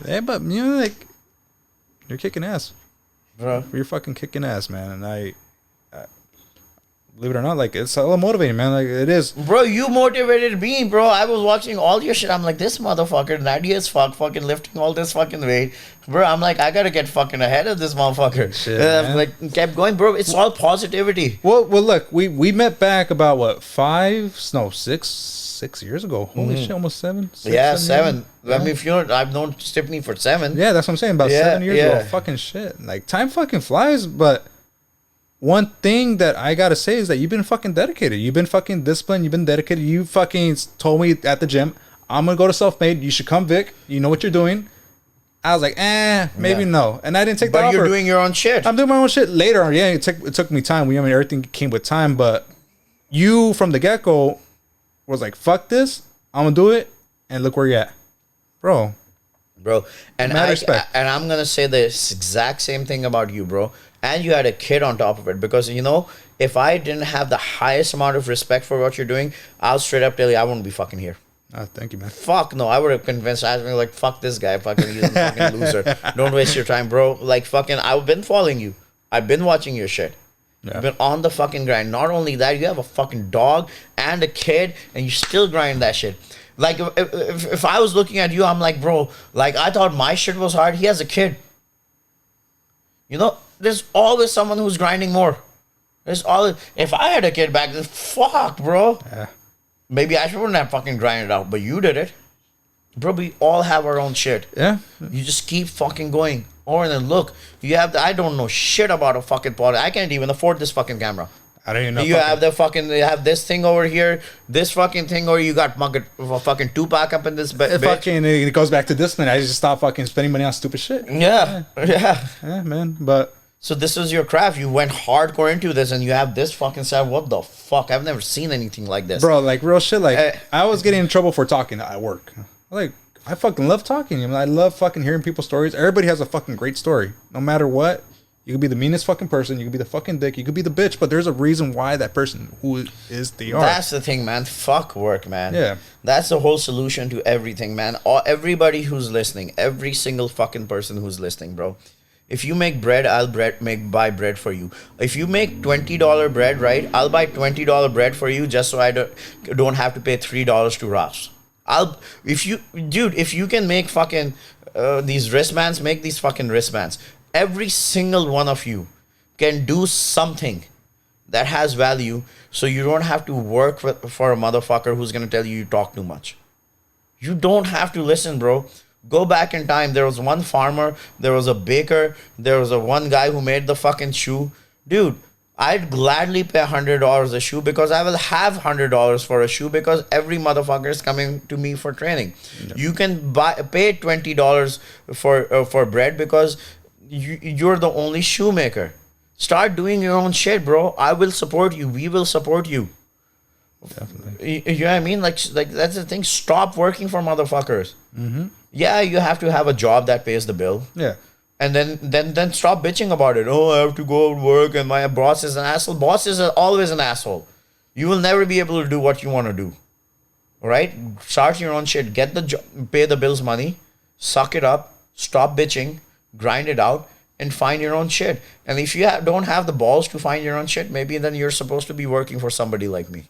Yeah, but you know, like, you're kicking ass. Bro. You're fucking kicking ass, man. And I believe it or not, like, it's a little motivating, man. Like, it is. Bro, you motivated me, bro. I was watching all your shit. I'm like, this motherfucker, natty as fuck, fucking lifting all this fucking weight. Bro, I'm like, I gotta get fucking ahead of this motherfucker. Shit, like, kept going, bro. It's all positivity. Well, look, we met back about, what, 6 years ago. Holy shit, almost 7? 7. I mean, if you know, I've known Tiffany for 7. Yeah, that's what I'm saying. About 7 years ago. Fucking shit. Like, time fucking flies, but one thing that I gotta say is that you've been fucking dedicated. You've been fucking disciplined. You've been dedicated. You fucking told me at the gym, I'm gonna go to self-made. You should come, Vic. You know what you're doing. I was like, maybe no. And I didn't take that offer. But you're doing your own shit. I'm doing my own shit later on. Yeah, it took me time. I mean, everything came with time. But you, from the get-go, was like, fuck this. I'm gonna do it. And look where you're at. Bro. And I'm gonna say the exact same thing about you, bro. And you had a kid on top of it, because you know, if I didn't have the highest amount of respect for what you're doing, I'll straight up tell you I wouldn't be fucking here. Thank you, man. Fuck no, I would have convinced. I was like, fuck this guy, fucking, he's a fucking loser. Don't waste your time, bro. Like, fucking, I've been following you. I've been watching your shit. Yeah. You've been on the fucking grind. Not only that, you have a fucking dog and a kid, and you still grind that shit. Like, if I was looking at you, I'm like, bro, like, I thought my shit was hard. He has a kid. You know, there's always someone who's grinding more. There's always, if I had a kid back then, fuck, bro. Yeah. Maybe I wouldn't have fucking grinded out, but you did it. Bro, we all have our own shit. Yeah. You just keep fucking going. Or then look, you have I don't know shit about a fucking pod. I can't even afford this fucking camera. I don't even know. You have this thing over here, this fucking thing, or you got fucking Tupac up in this it goes back to discipline. I just stopped fucking spending money on stupid shit. Yeah. Yeah, man. But so this is your craft. You went hardcore into this, and you have this fucking side. What the fuck? I've never seen anything like this, bro. Like real shit. Like I was getting in trouble for talking at work. Like I fucking love talking. I mean, I love fucking hearing people's stories. Everybody has a fucking great story, no matter what. You could be the meanest fucking person. You could be the fucking dick. You could be the bitch. But there's a reason why that person who is the art. That's the thing, man. Fuck work, man. Yeah. That's the whole solution to everything, man. Everybody who's listening, every single fucking person who's listening, bro. If you make bread, I'll buy bread for you. If you make $20 bread, right? I'll buy $20 bread for you just so I don't have to pay $3 to Ross. If you can make fucking these wristbands, make these fucking wristbands. Every single one of you can do something that has value, so you don't have to work for a motherfucker who's gonna tell you talk too much. You don't have to listen, bro. Go back in time. There was one farmer, there was a baker, there was one guy who made the fucking shoe. Dude, I'd gladly pay $100 a shoe because I will have $100 for a shoe because every motherfucker is coming to me for training. Yeah. You can pay $20 for bread because you're the only shoemaker. Start doing your own shit, bro. I will support you. We will support you. Definitely. You know what I mean? Like that's the thing. Stop working for motherfuckers. Mm-hmm. Yeah, you have to have a job that pays the bill. Yeah. And then stop bitching about it. Oh, I have to go to work and my boss is an asshole. Boss is always an asshole. You will never be able to do what you want to do. All right? Start your own shit. Get the job, pay the bills money. Suck it up. Stop bitching. Grind it out. And find your own shit. And if you don't have the balls to find your own shit, maybe then you're supposed to be working for somebody like me.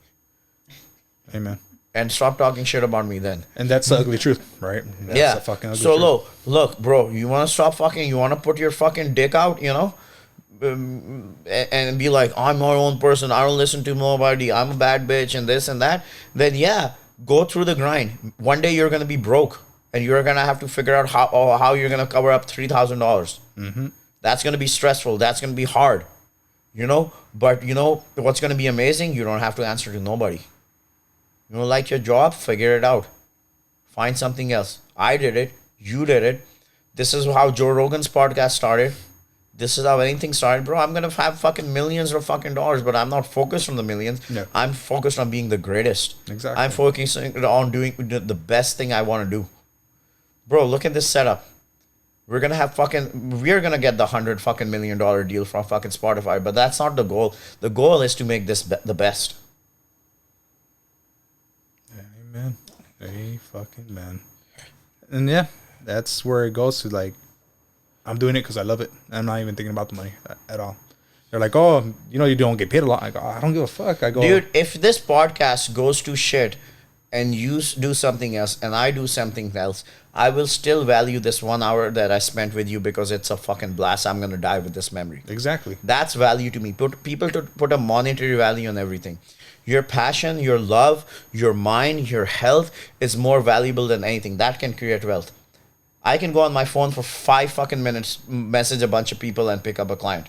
Amen. And stop talking shit about me then. And that's the ugly truth, right? That's the fucking ugly truth. Look, bro, you want to stop fucking, you want to put your fucking dick out, you know? And be like, I'm my own person. I don't listen to nobody. I'm a bad bitch and this and that. Then, yeah, go through the grind. One day you're going to be broke. And you're going to have to figure out how you're going to cover up $3,000. Mm-hmm. That's going to be stressful. That's going to be hard. You know? But, you know, what's going to be amazing? You don't have to answer to nobody. You don't like your job? Figure it out. Find something else. I did it. You did it. This is how Joe Rogan's podcast started. This is how anything started, bro. I'm going to have fucking millions of fucking dollars, but I'm not focused on the millions. No. I'm focused on being the greatest. Exactly. I'm focusing on doing the best thing I want to do. Bro, look at this setup. We're going to get the $100 million deal from fucking Spotify, but that's not the goal. The goal is to make this the best. Amen. Amen. And yeah, that's where it goes to, like, I'm doing it because I love it. I'm not even thinking about the money at all. They're like, oh, you know, you don't get paid a lot. I go, I don't give a fuck. I go, dude, if this podcast goes to shit and you do something else and I do something else, I will still value this 1 hour that I spent with you because it's a fucking blast. I'm going to die with this memory. Exactly. That's value to me. People to put a monetary value on everything. Your passion, your love, your mind, your health is more valuable than anything. That can create wealth. I can go on my phone for 5 fucking minutes, message a bunch of people and pick up a client.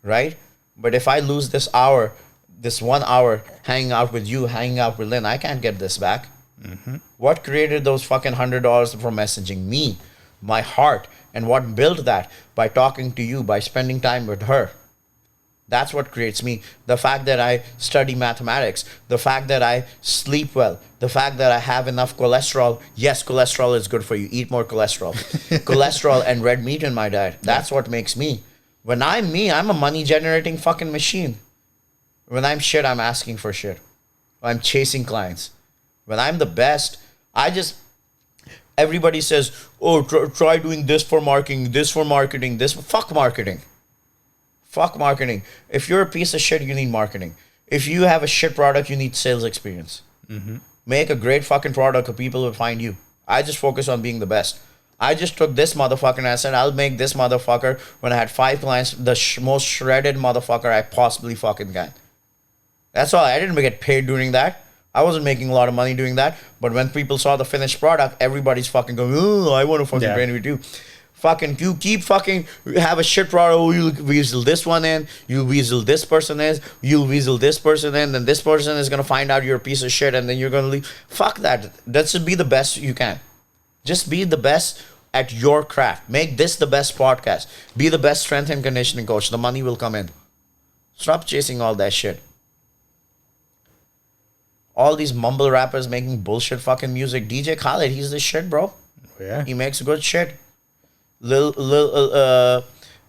Right? But if I lose this 1 hour hanging out with you, hanging out with Lynn, I can't get this back. Mm-hmm. What created those fucking $100 for messaging me? My heart. And what built that? By talking to you, by spending time with her. That's what creates me. The fact that I study mathematics, the fact that I sleep well, the fact that I have enough cholesterol. Yes, cholesterol is good for you. Eat more cholesterol. Cholesterol and red meat in my diet. That's what makes me. When I'm me, I'm a money generating fucking machine. When I'm shit, I'm asking for shit. I'm chasing clients. When I'm the best, everybody says, oh, try doing this for marketing, this for marketing, this. Fuck marketing. Fuck marketing. If you're a piece of shit, you need marketing. If you have a shit product, you need sales experience. Make a great fucking product or people will find you. I just focus on being the best. I just took this motherfucker and I said, I'll make this motherfucker, when I had 5 clients, the most shredded motherfucker I possibly fucking can. That's all. I didn't get paid doing that. I wasn't making a lot of money doing that. But when people saw the finished product, everybody's fucking going, oh, I want to fucking train with you. Fucking, you keep fucking, have a shit product, oh, you'll weasel this one in, you'll weasel this person in, you'll weasel this person in, then this person is going to find out you're a piece of shit, and then you're going to leave. Fuck that. Let's just be the best you can. Just be the best at your craft. Make this the best podcast. Be the best strength and conditioning coach. The money will come in. Stop chasing all that shit. All these mumble rappers making bullshit fucking music. DJ Khaled, he's the shit, bro. Yeah. He makes good shit. Lil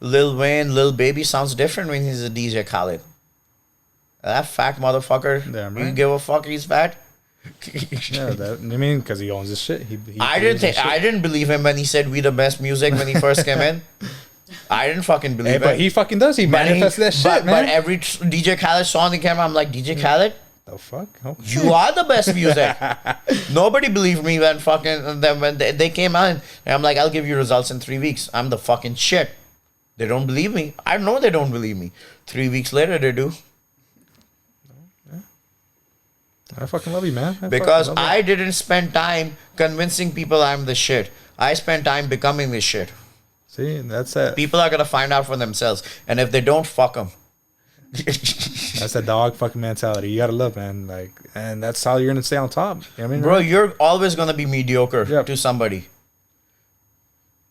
Wayne, Lil Baby sounds different when he's a DJ Khaled. That fat motherfucker. Damn right. You give a fuck he's fat? Yeah, that, I mean, because he owns his shit. I didn't believe him when he said we the best music when he first came in. I didn't fucking believe it. But he fucking does. He manifests that shit, man. But every DJ Khaled song he came, I'm like, DJ Khaled, the fuck? Okay. you are the best music. Nobody believed me when they came out, and I'm like, I'll give you results in 3 weeks. I'm the fucking shit. They don't believe me. I know they don't believe me. 3 weeks later, they do. I fucking love you, man. Because I didn't spend time convincing people I'm the shit. I spent time becoming the shit. See, that's it. People are gonna find out for themselves, and if they don't, fuck them. That's a dog fucking mentality. You gotta love, man. Like, and that's how you're gonna stay on top. You know what I mean, bro, you're always gonna be mediocre to somebody.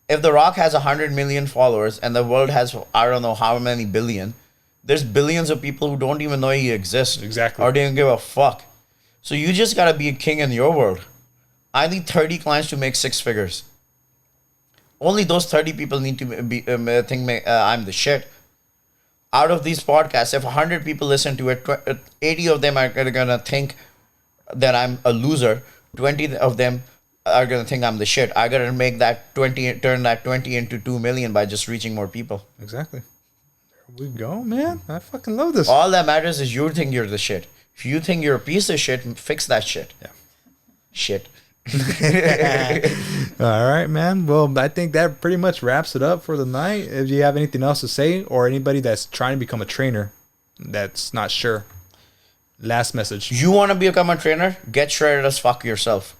If The Rock has 100 million followers and the world has, I don't know how many billion, there's billions of people who don't even know he exists. Exactly. Or they don't give a fuck. So you just gotta be a king in your world. I need 30 clients to make 6 figures. Only those 30 people need to be think I'm the shit. Out of these podcasts, if 100 people listen to it, 80 of them are gonna think that I'm a loser. 20 of them are gonna think I'm the shit. I gotta make that 20, turn that 20 into 2 million by just reaching more people. Exactly. There we go, man. I fucking love this. All that matters is you think you're the shit. If you think you're a piece of shit, fix that shit. Yeah. Shit. All right, man. Well, I think that pretty much wraps it up for the night. If you have anything else to say, or anybody that's trying to become a trainer that's not sure, last message. You want to become a trainer? Get shredded as fuck yourself.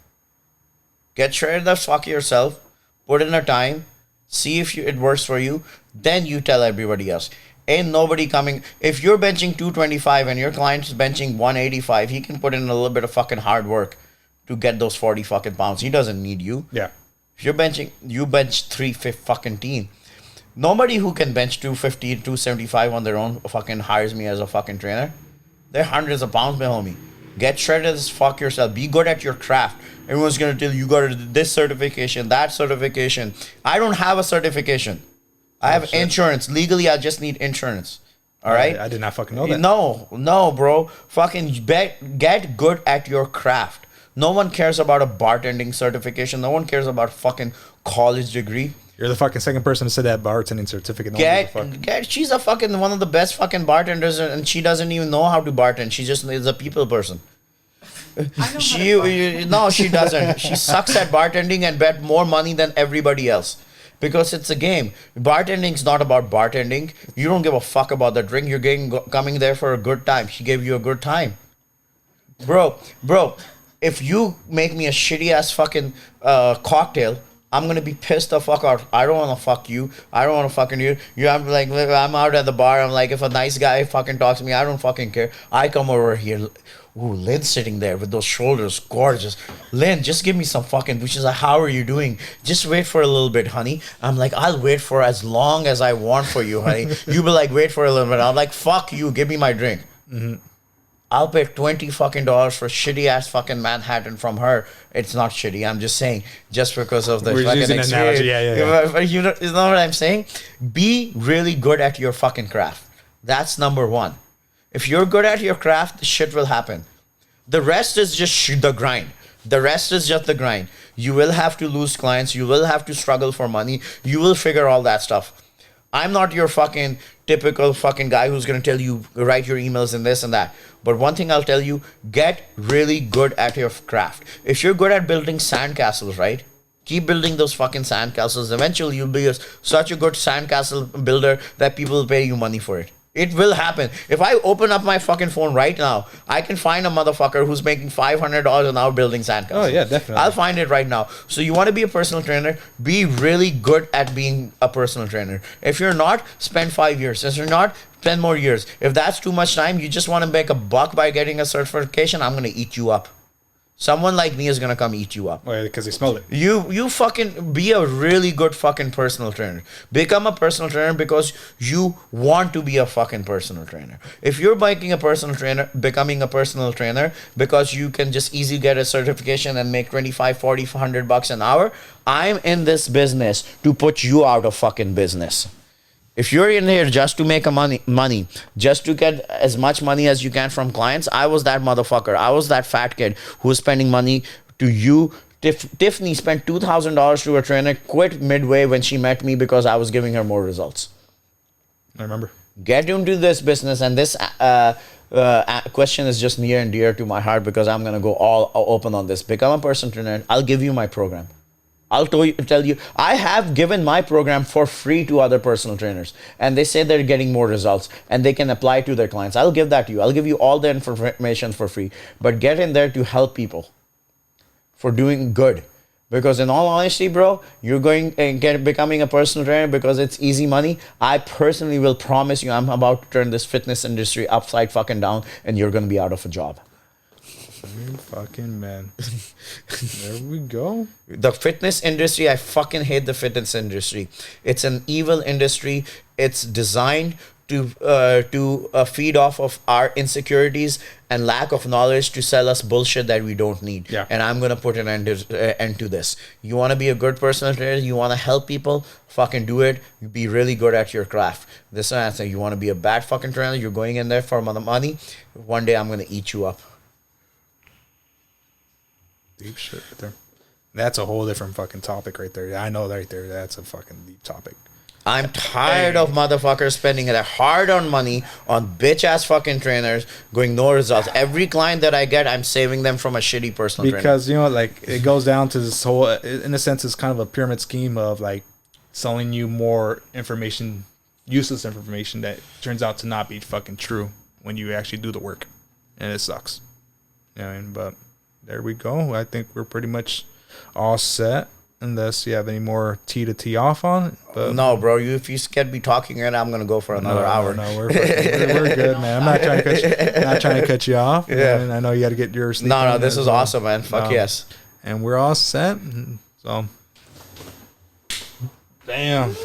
Get shredded as fuck yourself. Put in a time. See if it works for you. Then you tell everybody else. Ain't nobody coming. If you're benching 225 and your client's benching 185, he can put in a little bit of fucking hard work to get those 40 fucking pounds. He doesn't need you. Yeah. If you're benching, you bench 315. Nobody who can bench 250, 275 on their own fucking hires me as a fucking trainer. They're hundreds of pounds, my homie. Get shredded as fuck yourself. Be good at your craft. Everyone's going to tell you got to do this certification, that certification. I don't have a certification. I have insurance. Legally, I just need insurance. All right? I did not fucking know that. No, bro. Fucking get good at your craft. No one cares about a bartending certification. No one cares about fucking college degree. You're the fucking second person to say that bartending certificate. She's a fucking one of the best fucking bartenders, and she doesn't even know how to bartend. She just is a people person. No, she doesn't. She sucks at bartending and bet more money than everybody else. Because it's a game. Bartending's not about bartending. You don't give a fuck about the drink. You're coming there for a good time. She gave you a good time. Bro, if you make me a shitty ass fucking cocktail, I'm gonna be pissed the fuck out. I don't wanna fuck you. I don't wanna fucking you. I'm like, I'm out at the bar. I'm like, if a nice guy fucking talks to me, I don't fucking care. I come over here. Ooh, Lynn's sitting there with those shoulders, gorgeous. Lynn, just give me some fucking. She's like, how are you doing? Just wait for a little bit, honey. I'm like, I'll wait for as long as I want for you, honey. You be like, wait for a little bit. I'm like, fuck you. Give me my drink. Mm-hmm. I'll pay $20 fucking for shitty ass fucking Manhattan from her. It's not shitty. I'm just saying, just because of the fucking experience. Yeah. You know what I'm saying? Be really good at your fucking craft. That's number one. If you're good at your craft, the shit will happen. The rest is just the grind. The rest is just the grind. You will have to lose clients. You will have to struggle for money. You will figure all that stuff. I'm not your fucking typical fucking guy who's going to tell you write your emails and this and that. But one thing I'll tell you, get really good at your craft. If you're good at building sandcastles, right? Keep building those fucking sandcastles. Eventually, you'll be such a good sandcastle builder that people will pay you money for it. It will happen. If I open up my fucking phone right now, I can find a motherfucker who's making $500 an hour building sandcastles. Oh, yeah, definitely. I'll find it right now. So you want to be a personal trainer, be really good at being a personal trainer. If you're not, spend 5 years. If you're not, 10 more years. If that's too much time, you just want to make a buck by getting a certification, I'm going to eat you up. Someone like me is going to come eat you up. Why? Because they smelled it. You fucking be a really good fucking personal trainer. Become a personal trainer because you want to be a fucking personal trainer. If you're becoming a personal trainer because you can just easily get a certification and make 25, 40, $100 an hour, I'm in this business to put you out of fucking business. If you're in here just to make money, just to get as much money as you can from clients, I was that motherfucker. I was that fat kid who was spending money to you. Tiffany spent $2,000 to a trainer, quit midway when she met me because I was giving her more results. I remember. Get into this business, and this question is just near and dear to my heart because I'm going to go all open on this. Become a personal trainer. I'll give you my program. I'll tell you, I have given my program for free to other personal trainers, and they say they're getting more results and they can apply it to their clients. I'll give that to you. I'll give you all the information for free, but get in there to help people for doing good. Because in all honesty, bro, you're going and becoming a personal trainer because it's easy money. I personally will promise you I'm about to turn this fitness industry upside fucking down, and you're going to be out of a job. Fucking man. There we go. The fitness industry, I fucking hate the fitness industry. It's an evil industry. It's designed to feed off of our insecurities and lack of knowledge to sell us bullshit that we don't need. Yeah. And I'm going to put an end to this. You want to be a good personal trainer? You want to help people? Fucking do it. Be really good at your craft. This is an answer. You want to be a bad fucking trainer? You're going in there for money. One day I'm going to eat you up. Deep shit right there. That's a whole different fucking topic right there. Yeah, I know right there. That's a fucking deep topic. I'm tired of motherfuckers spending their hard-earned money on bitch-ass fucking trainers, going no results. Every client that I get, I'm saving them from a shitty personal trainer. Because, you know, like, it goes down to this whole, in a sense, it's kind of a pyramid scheme of, like, selling you more information, useless information that turns out to not be fucking true when you actually do the work. And it sucks. You know what I mean? But there we go. I think we're pretty much all set. Unless you have any more tea to tee off on. But no, bro. If you get me talking, and I'm gonna go for another hour. No, we're good, man. I'm not trying to cut you off. Yeah, man. I know you got to get your sleep. No, this is awesome, man. Fuck yes. And we're all set. So, damn.